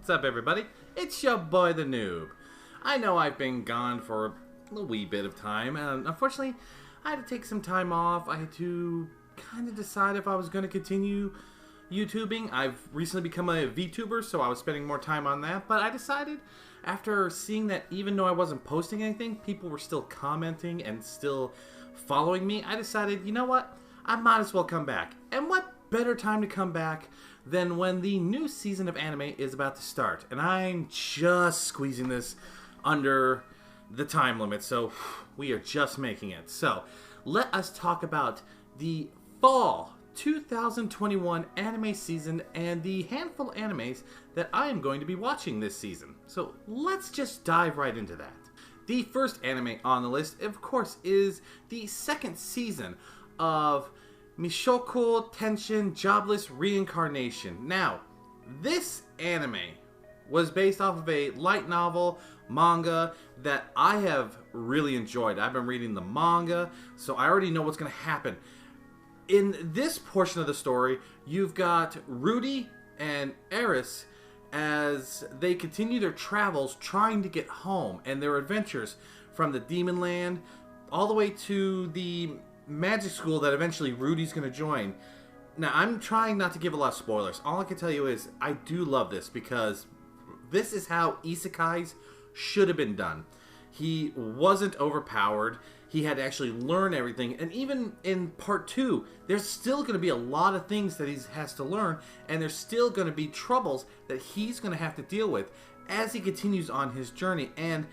What's up, everybody? It's your boy, the Noob. I know I've been gone for a wee bit of time, and unfortunately, I had to take some time off. I had to kind of decide if I was going to continue YouTubing. I've recently become a VTuber, so I was spending more time on that, but I decided, after seeing that even though I wasn't posting anything, people were still commenting and still following me, I decided, you know what? I might as well come back. And what better time to come back than when the new season of anime is about to start. And I'm just squeezing this under the time limit, so we are just making it. So, let us talk about the fall 2021 anime season and the handful of animes that I am going to be watching this season. So, let's just dive right into that. The first anime on the list, of course, is the second season of Mushoku Tenshin Jobless Reincarnation. Now, this anime was based off of a light novel, manga, that I have really enjoyed. I've been reading the manga, so I already know what's going to happen. In this portion of the story, you've got Rudy and Eris as they continue their travels trying to get home and their adventures from the Demon Land all the way to the magic school that eventually Rudy's going to join. Now, I'm trying not to give a lot of spoilers. All I can tell you is I do love this because this is how isekais should have been done. He wasn't overpowered. He had to actually learn everything. And even in part 2, there's still going to be a lot of things that he has to learn, and there's still going to be troubles that he's going to have to deal with as he continues on his journey. And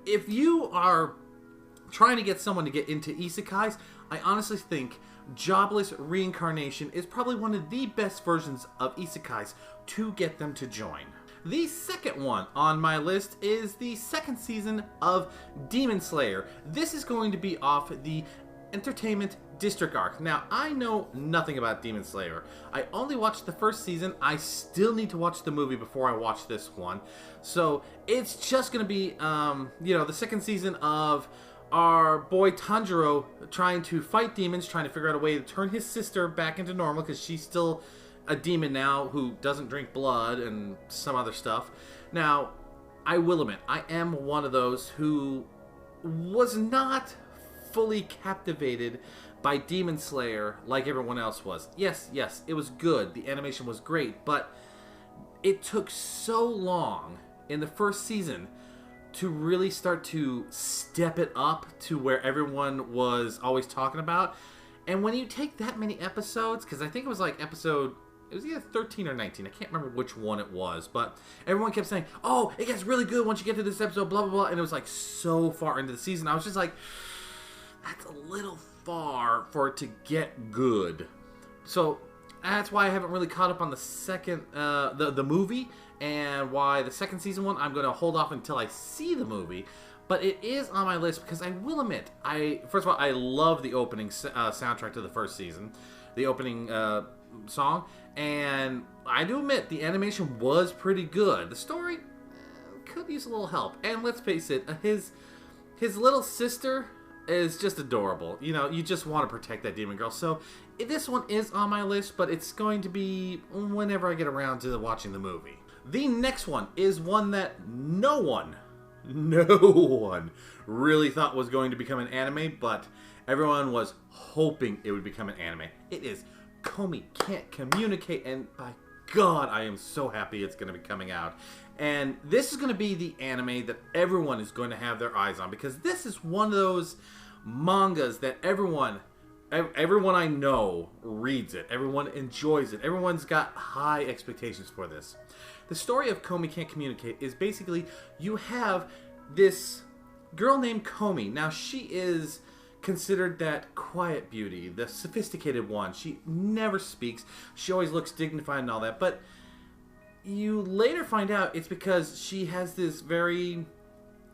if you are trying to get someone to get into isekais, I honestly think Jobless Reincarnation is probably one of the best versions of isekais to get them to join. The second one on my list is the second season of Demon Slayer. This is going to be off the Entertainment District arc. Now, I know nothing about Demon Slayer. I only watched the first season. I still need to watch the movie before I watch this one. So, it's just going to be, the second season of our boy Tanjiro trying to fight demons, trying to figure out a way to turn his sister back into normal because she's still a demon now who doesn't drink blood and some other stuff. Now, I will admit, I am one of those who was not fully captivated by Demon Slayer like everyone else was. Yes, it was good. The animation was great, but it took so long in the first season to really start to step it up to where everyone was always talking about. And when you take that many episodes, because I think it was like episode, it was either 13 or 19, I can't remember which one it was, but everyone kept saying, oh, it gets really good once you get to this episode, blah, blah, blah, and it was like so far into the season, I was just like, that's a little far for it to get good. So that's why I haven't really caught up on the second, the movie, and why the second season one, I'm going to hold off until I see the movie. But it is on my list because I will admit, first of all, I love the opening soundtrack to the first season, the opening song, and I do admit the animation was pretty good. The story could use a little help, and let's face it, his little sister is just adorable. You know, you just want to protect that demon girl. So this one is on my list, but it's going to be whenever I get around to watching the movie. The next one is one that no one really thought was going to become an anime, but everyone was hoping it would become an anime. It is Komi Can't Communicate, and by God, I am so happy it's going to be coming out. And this is going to be the anime that everyone is going to have their eyes on, because this is one of those mangas that everyone I know reads it. Everyone enjoys it. Everyone's got high expectations for this. The story of Komi Can't Communicate is basically you have this girl named Komi. Now, she is considered that quiet beauty, the sophisticated one. She never speaks. She always looks dignified and all that. But you later find out it's because she has this very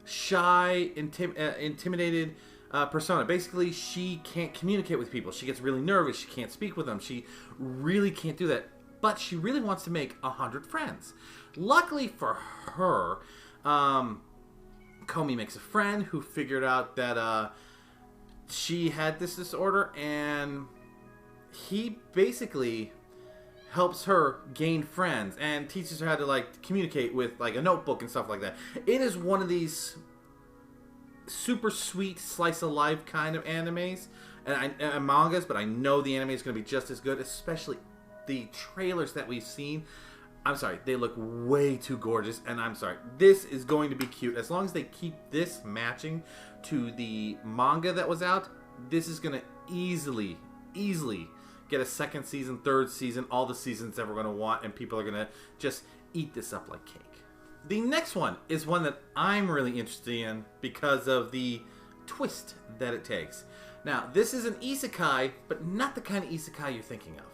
shy, intimidated persona. Basically, she can't communicate with people. She gets really nervous. She can't speak with them. She really can't do that. But she really wants to make 100 friends. Luckily for her, Komi makes a friend who figured out that she had this disorder, and he basically helps her gain friends and teaches her how to like communicate with like a notebook and stuff like that. It is one of these super sweet slice of life kind of animes and mangas, but I know the anime is going to be just as good, especially the trailers that we've seen. I'm sorry, they look way too gorgeous, and I'm sorry, this is going to be cute. As long as they keep this matching to the manga that was out, this is going to easily get a second season, third season, all the seasons that we're going to want, and people are going to just eat this up like cake. The next one is one that I'm really interested in because of the twist that it takes. Now, this is an isekai, but not the kind of isekai you're thinking of.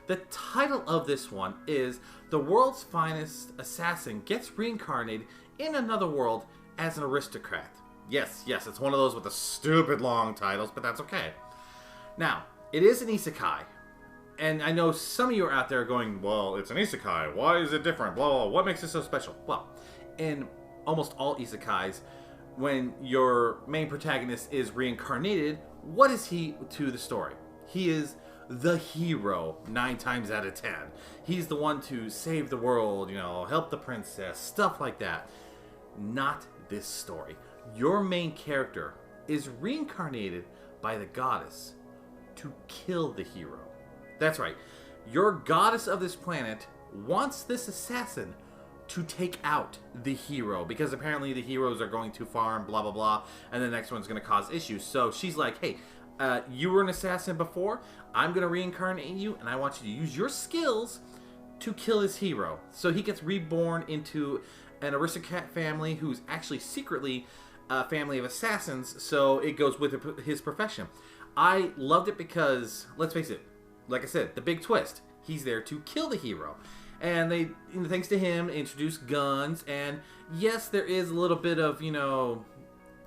The title of this one is The World's Finest Assassin Gets Reincarnated in Another World as an Aristocrat. Yes, it's one of those with the stupid long titles, but that's okay. Now, it is an isekai. And I know some of you are out there going, well, it's an isekai. Why is it different? Blah, blah, blah. What makes it so special? Well, in almost all isekais, when your main protagonist is reincarnated, what is he to the story? He is the hero 9 times out of 10. He's the one to save the world, you know, help the princess, stuff like that. Not this story. Your main character is reincarnated by the goddess to kill the hero. That's right. Your goddess of this planet wants this assassin to take out the hero because apparently the heroes are going too far and blah, blah, blah, and the next one's going to cause issues. So she's like, hey, you were an assassin before. I'm going to reincarnate you, and I want you to use your skills to kill his hero. So he gets reborn into an aristocrat family who's actually secretly a family of assassins, so it goes with his profession. I loved it because, let's face it, like I said, the big twist. He's there to kill the hero. And they, thanks to him, introduce guns. And yes, there is a little bit of, you know,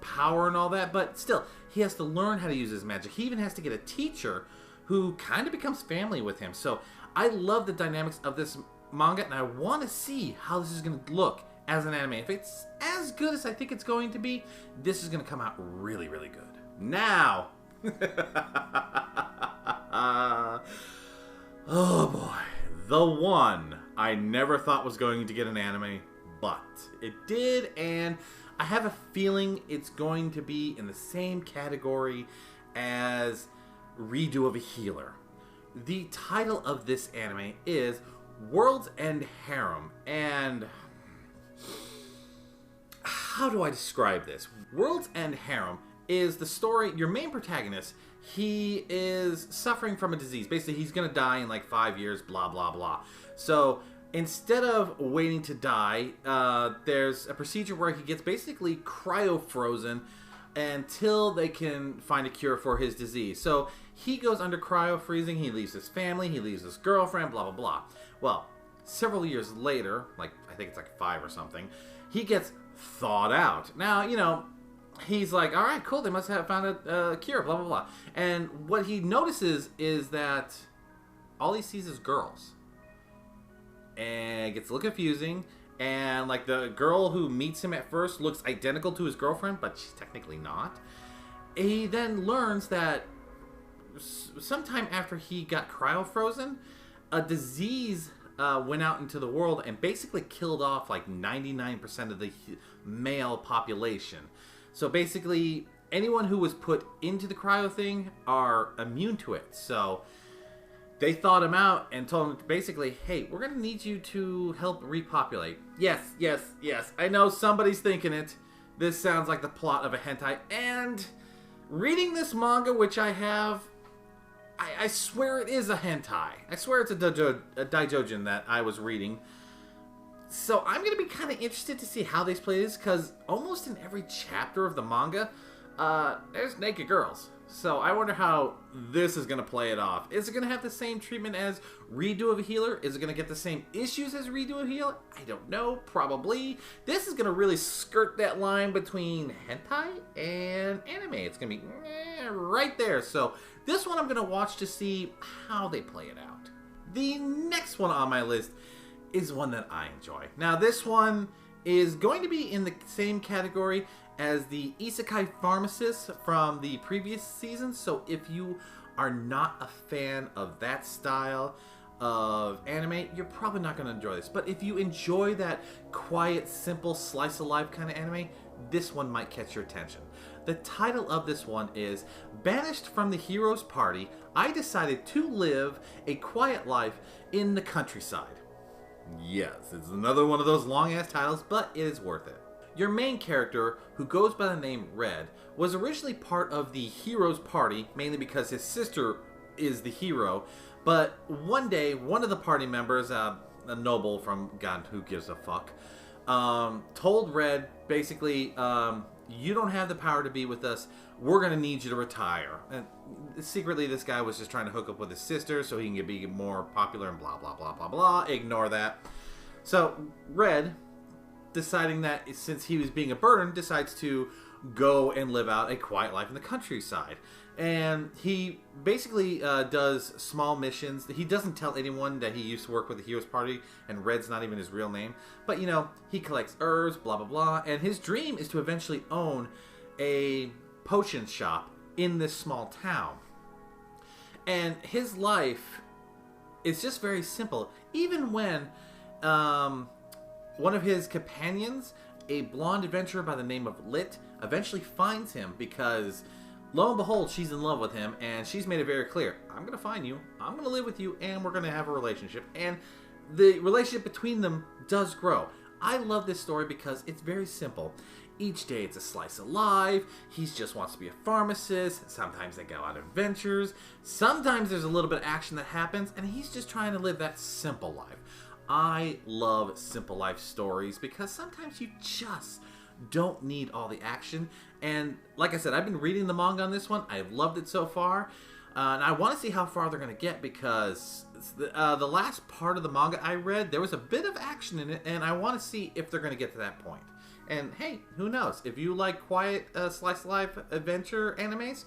power and all that. But still, he has to learn how to use his magic. He even has to get a teacher who kind of becomes family with him. So I love the dynamics of this manga. And I want to see how this is going to look as an anime. If it's as good as I think it's going to be, this is going to come out really, really good. Now... oh boy, the one I never thought was going to get an anime, but it did, and I have a feeling it's going to be in the same category as Redo of a Healer. The title of this anime is World's End Harem, and how do I describe this? World's End Harem is the story, your main protagonist, he is suffering from a disease. Basically, he's going to die in like 5 years, blah, blah, blah. So instead of waiting to die, there's a procedure where he gets basically cryo-frozen until they can find a cure for his disease. So he goes under cryo-freezing, he leaves his family, he leaves his girlfriend, blah, blah, blah. Well, several years later, like I think it's like 5 or something, he gets thawed out. Now, you know, he's like, all right, cool, they must have found a cure, blah, blah, blah. And what he notices is that all he sees is girls. And it gets a little confusing. And, like, the girl who meets him at first looks identical to his girlfriend, but she's technically not. He then learns that sometime after he got cryo-frozen, a disease went out into the world and basically killed off, like, 99% of the male population. So basically, anyone who was put into the cryo thing are immune to it. So they thawed him out and told him basically, hey, we're going to need you to help repopulate. Yes. I know somebody's thinking it. This sounds like the plot of a hentai. And reading this manga, which I have, I swear it is a hentai. I swear it's a daijojin that I was reading. So I'm going to be kind of interested to see how they play this, because almost in every chapter of the manga, there's naked girls. So I wonder how this is going to play it off. Is it going to have the same treatment as Redo of a Healer? Is it going to get the same issues as Redo of a Healer? I don't know. Probably. This is going to really skirt that line between hentai and anime. It's going to be right there. So this one I'm going to watch to see how they play it out. The next one on my list is one that I enjoy. Now, this one is going to be in the same category as the Isekai Pharmacist from the previous season. So if you are not a fan of that style of anime, you're probably not going to enjoy this. But if you enjoy that quiet, simple, slice of life kind of anime, this one might catch your attention. The title of this one is Banished from the Hero's Party, I Decided to Live a Quiet Life in the Countryside. Yes, it's another one of those long-ass titles, but it is worth it. Your main character, who goes by the name Red, was originally part of the hero's party, mainly because his sister is the hero, but one day, one of the party members, a noble from God who gives a fuck, told Red, basically, you don't have the power to be with us, we're going to need you to retire. And secretly, this guy was just trying to hook up with his sister so he can be more popular and blah, blah, blah, blah, blah. Ignore that. So, Red, deciding that since he was being a burden, decides to go and live out a quiet life in the countryside. And he basically does small missions. He doesn't tell anyone that he used to work with the Heroes Party, and Red's not even his real name. But, you know, he collects herbs, blah, blah, blah. And his dream is to eventually own a potion shop in this small town. And his life is just very simple. Even when one of his companions, a blonde adventurer by the name of Lit, eventually finds him because, lo and behold, she's in love with him, and she's made it very clear, I'm going to find you, I'm going to live with you, and we're going to have a relationship. And the relationship between them does grow. I love this story because it's very simple. Each day it's a slice of life. He just wants to be a pharmacist. Sometimes they go on adventures. Sometimes there's a little bit of action that happens, and he's just trying to live that simple life. I love simple life stories because sometimes you just don't need all the action. And like I said, I've been reading the manga on this one. I've loved it so far. And I want to see how far they're going to get because the last part of the manga I read, there was a bit of action in it, and I want to see if they're going to get to that point. And hey, who knows? If you like quiet slice of life adventure animes,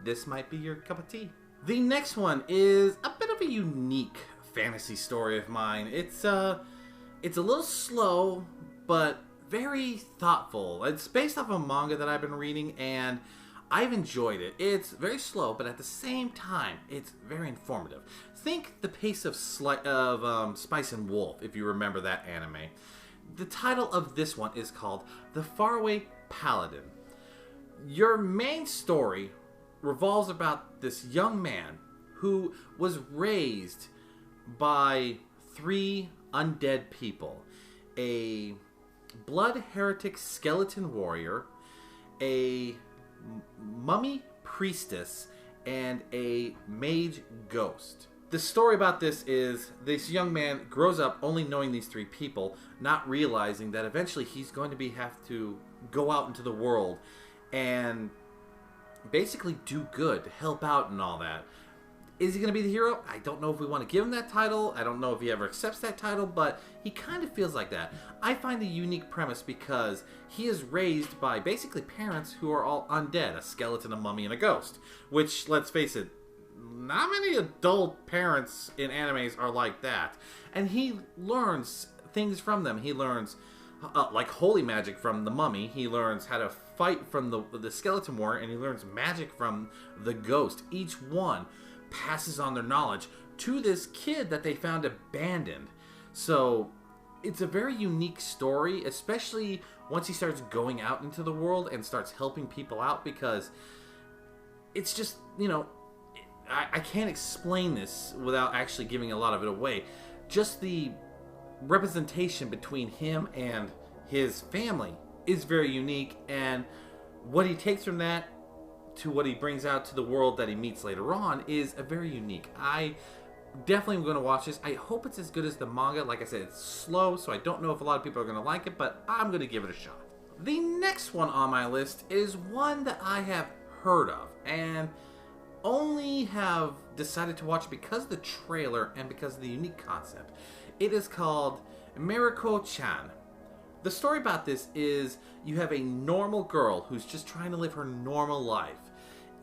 this might be your cup of tea. The next one is a bit of a unique fantasy story of mine. It's a little slow, but very thoughtful. It's based off a manga that I've been reading, and I've enjoyed it. It's very slow, but at the same time, it's very informative. Think the pace of Spice and Wolf, if you remember that anime. The title of this one is called The Faraway Paladin. Your main story revolves about this young man who was raised by 3 undead people. A blood heretic skeleton warrior, a mummy priestess, and a mage ghost. The story about this is this young man grows up only knowing these 3 people, not realizing that eventually he's going to have to go out into the world and basically do good, help out and all that. Is he going to be the hero? I don't know if we want to give him that title. I don't know if he ever accepts that title, but he kind of feels like that. I find the unique premise because he is raised by basically parents who are all undead, a skeleton, a mummy, and a ghost. Which, let's face it, not many adult parents in animes are like that. And he learns things from them. He learns like holy magic from the mummy. He learns how to fight from the skeleton warrior, and he learns magic from the ghost. Each one passes on their knowledge to this kid that they found abandoned. So it's a very unique story, especially once he starts going out into the world and starts helping people out, because it's just, you know, I can't explain this without actually giving a lot of it away. Just the representation between him and his family is very unique, and what he takes from that to what he brings out to the world that he meets later on is a very unique. I definitely am going to watch this. I hope it's as good as the manga. Like I said, it's slow, so I don't know if a lot of people are going to like it, but I'm going to give it a shot. The next one on my list is one that I have heard of and only have decided to watch because of the trailer and because of the unique concept. It is called Mieruko-chan. The story about this is you have a normal girl who's just trying to live her normal life.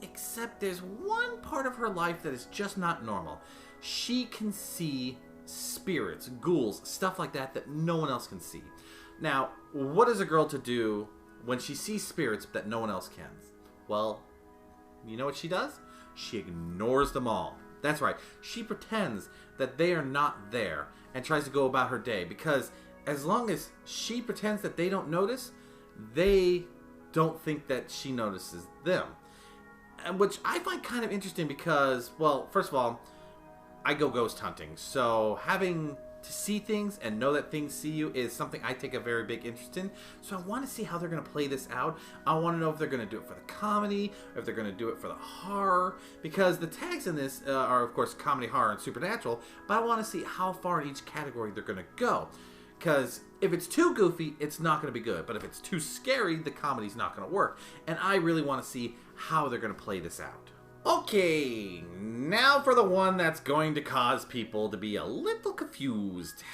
Except there's one part of her life that is just not normal. She can see spirits, ghouls, stuff like that that no one else can see. Now, what is a girl to do when she sees spirits that no one else can? Well, you know what she does? She ignores them all. That's right. She pretends that they are not there and tries to go about her day, because as long as she pretends that they don't notice, they don't think that she notices them. Which I find kind of interesting because, well, first of all, I go ghost hunting. So having to see things and know that things see you is something I take a very big interest in. So I want to see how they're going to play this out. I want to know if they're going to do it for the comedy, or if they're going to do it for the horror. Because the tags in this are, of course, comedy, horror, and supernatural. But I want to see how far in each category they're going to go. Because if it's too goofy, it's not going to be good. But if it's too scary, the comedy's not going to work. And I really want to see how they're going to play this out. Okay, now for the one that's going to cause people to be a little confused.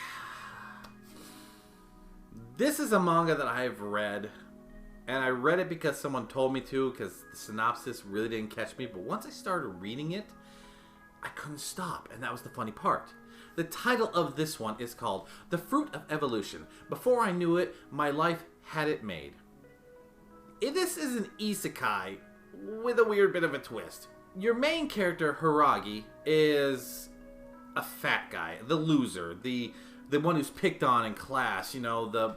This is a manga that I've read, and I read it because someone told me to, because the synopsis really didn't catch me, but once I started reading it, I couldn't stop, and that was the funny part. The title of this one is called The Fruit of Evolution. Before I knew it, my life had it made. This is an isekai with a weird bit of a twist. Your main character, Hiragi, is a fat guy, the loser, the one who's picked on in class. You know,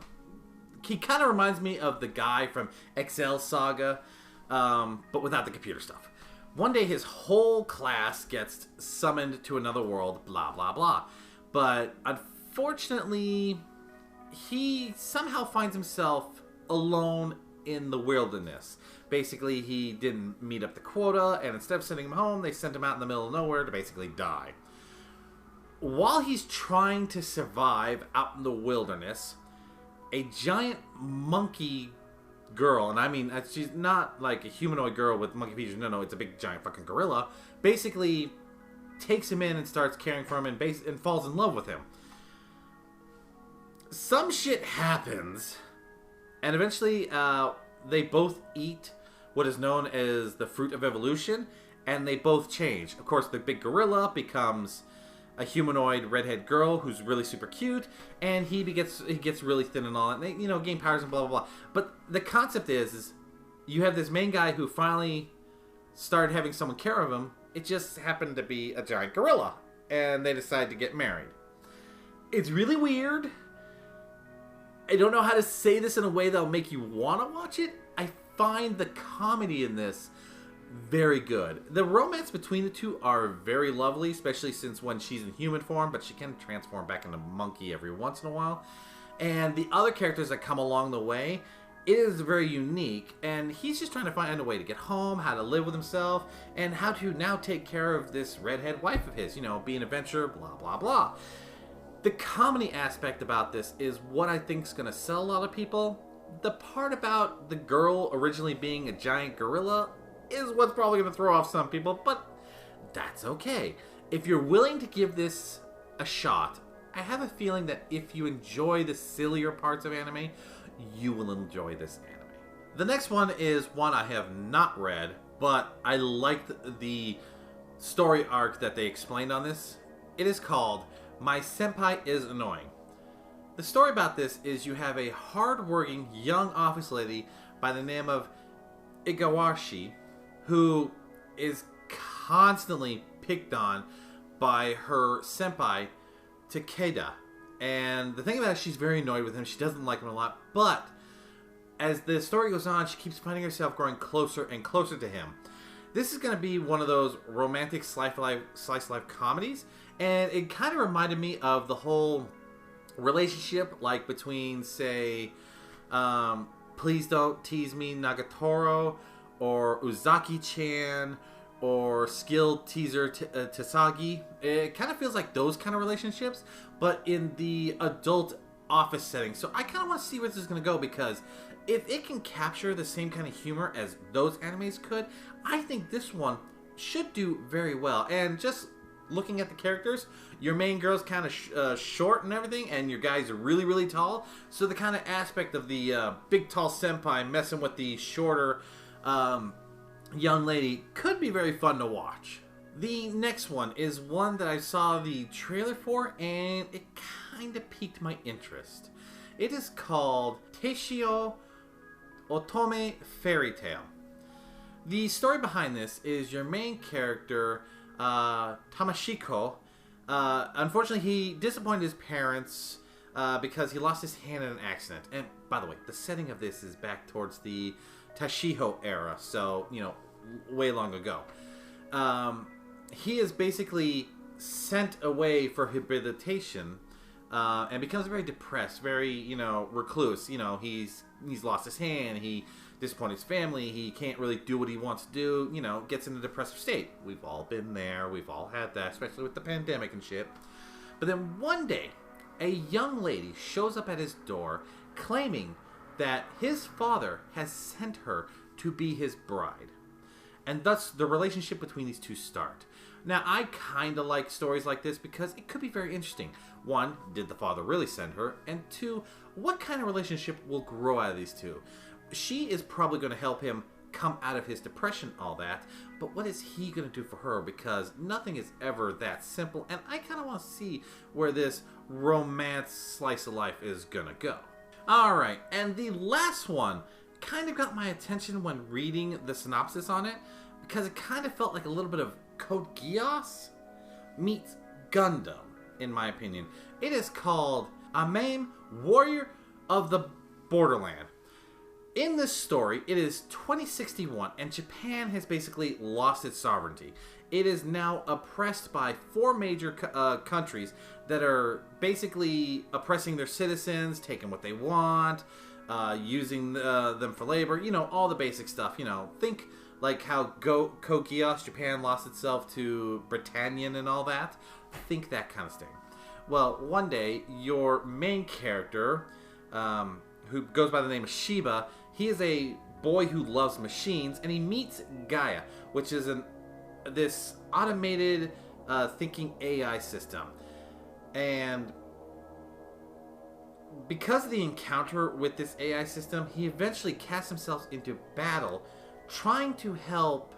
he kind of reminds me of the guy from Excel Saga, but without the computer stuff. One day his whole class gets summoned to another world, blah, blah, blah. But unfortunately, he somehow finds himself alone in the wilderness. Basically, he didn't meet up the quota, and instead of sending him home, they sent him out in the middle of nowhere to basically die. While he's trying to survive out in the wilderness, a giant monkey girl, and I mean, she's not like a humanoid girl with monkey features, no, it's a big giant fucking gorilla, basically takes him in and starts caring for him and falls in love with him. Some shit happens, and eventually they both eat what is known as the Fruit of Evolution, and they both change. Of course, the big gorilla becomes a humanoid redhead girl who's really super cute, and he gets really thin and all that. And they, you know, gain powers and blah blah blah. But the concept is you have this main guy who finally started having someone care of him. It just happened to be a giant gorilla, and they decide to get married. It's really weird. I don't know how to say this in a way that'll make you want to watch it. I find the comedy in this very good. The romance between the two are very lovely, especially since when she's in human form, but she can transform back into monkey every once in a while. And the other characters that come along the way, it is very unique, and he's just trying to find a way to get home, how to live with himself, and how to now take care of this redhead wife of his, you know, be an adventurer, blah, blah, blah. The comedy aspect about this is what I think is going to sell a lot of people. The part about the girl originally being a giant gorilla is what's probably going to throw off some people, but that's okay. If you're willing to give this a shot, I have a feeling that if you enjoy the sillier parts of anime, you will enjoy this anime. The next one is one I have not read, but I liked the story arc that they explained on this. It is called My Senpai is Annoying. The story about this is you have a hard-working young office lady by the name of Igawashi who is constantly picked on by her senpai, Takeda. And the thing about it, she's very annoyed with him. She doesn't like him a lot. But as the story goes on, she keeps finding herself growing closer and closer to him. This is going to be one of those romantic slice of life comedies. And it kind of reminded me of the whole relationship like between, say, Please Don't Tease Me Nagatoro, or Uzaki-chan, or Skilled Teaser Tasagi. It kind of feels like those kind of relationships, but in the adult office setting. So I kind of want to see where this is going to go, because if it can capture the same kind of humor as those animes could, I think this one should do very well. And just looking at the characters, your main girl's kind of short and everything, and your guy's really, really tall. So the kind of aspect of the big, tall senpai messing with the shorter young lady could be very fun to watch. The next one is one that I saw the trailer for, and it kind of piqued my interest. It is called Teshio Otome Fairytale. The story behind this is your main character Tamashiko, unfortunately he disappointed his parents because he lost his hand in an accident. And by the way, the setting of this is back towards the Teshio era, so, you know, way long ago. He is basically sent away for rehabilitation and becomes very depressed, very, you know, recluse. You know, he's lost his hand, he disappointed his family, he can't really do what he wants to do, you know, gets in a depressive state. We've all been there, we've all had that, especially with the pandemic and shit. But then one day, a young lady shows up at his door claiming that his father has sent her to be his bride. And thus, the relationship between these two start. Now, I kind of like stories like this because it could be very interesting. One, did the father really send her? And two, what kind of relationship will grow out of these two? She is probably going to help him come out of his depression, all that. But what is he going to do for her? Because nothing is ever that simple. And I kind of want to see where this romance slice of life is going to go. Alright, and the last one kind of got my attention when reading the synopsis on it, because it kind of felt like a little bit of Code Geass meets Gundam, in my opinion. It is called AMAIM, Warrior of the Borderland. In this story, it is 2061, and Japan has basically lost its sovereignty. It is now oppressed by 4 major countries that are basically oppressing their citizens, taking what they want, using them for labor, you know, all the basic stuff. You know, think like how Code Geass, Japan lost itself to Britannian and all that. Think that kind of thing. Well, one day, your main character, who goes by the name of Shiba, he is a boy who loves machines, and he meets Gaia, which is this automated thinking AI system. And because of the encounter with this AI system, he eventually casts himself into battle, trying to help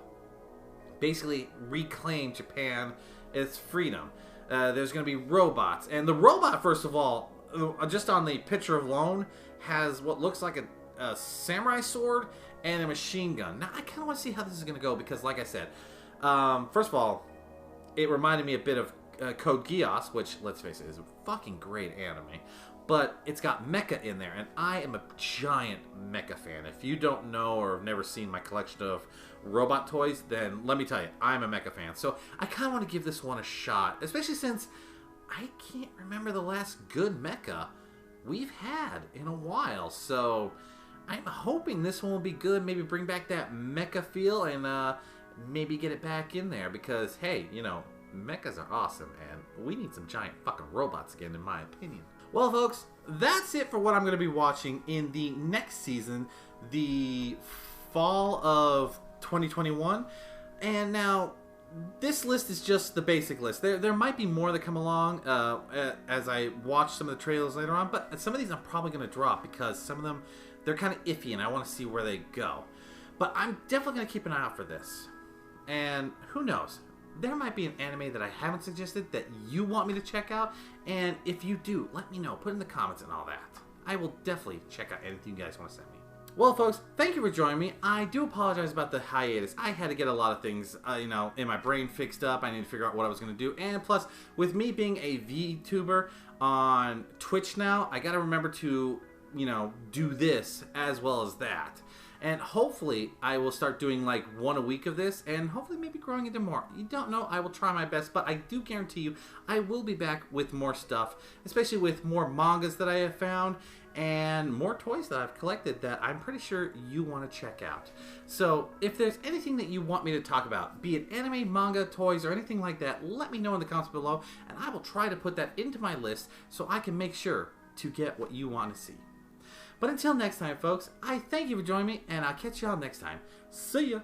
basically reclaim Japan its freedom. There's going to be robots, and the robot, first of all, just on the picture alone, has what looks like a samurai sword and a machine gun. Now, I kind of want to see how this is going to go because, like I said, first of all, it reminded me a bit of Code Geass, which, let's face it, is a fucking great anime. But it's got mecha in there, and I am a giant mecha fan. If you don't know or have never seen my collection of robot toys, then let me tell you, I'm a mecha fan. So I kind of want to give this one a shot, especially since I can't remember the last good mecha we've had in a while. So I'm hoping this one will be good, maybe bring back that mecha feel, and maybe get it back in there, because, hey, you know, mechas are awesome, and we need some giant fucking robots again, in my opinion. Well, folks, that's it for what I'm going to be watching in the next season, the fall of 2021. And now, this list is just the basic list. There might be more that come along as I watch some of the trailers later on, but some of these I'm probably going to drop because some of them, they're kind of iffy, and I want to see where they go. But I'm definitely going to keep an eye out for this. And who knows? There might be an anime that I haven't suggested that you want me to check out, and if you do, let me know. Put in the comments and all that. I will definitely check out anything you guys want to send me. Well, folks, thank you for joining me. I do apologize about the hiatus. I had to get a lot of things, you know, in my brain fixed up. I need to figure out what I was going to do, and plus, with me being a VTuber on Twitch now, I got to remember to, you know, do this as well as that. And hopefully, I will start doing like one a week of this, and hopefully maybe growing into more. You don't know, I will try my best, but I do guarantee you, I will be back with more stuff, especially with more mangas that I have found, and more toys that I've collected that I'm pretty sure you want to check out. So, if there's anything that you want me to talk about, be it anime, manga, toys, or anything like that, let me know in the comments below, and I will try to put that into my list so I can make sure to get what you want to see. But until next time, folks, I thank you for joining me, and I'll catch y'all next time. See ya!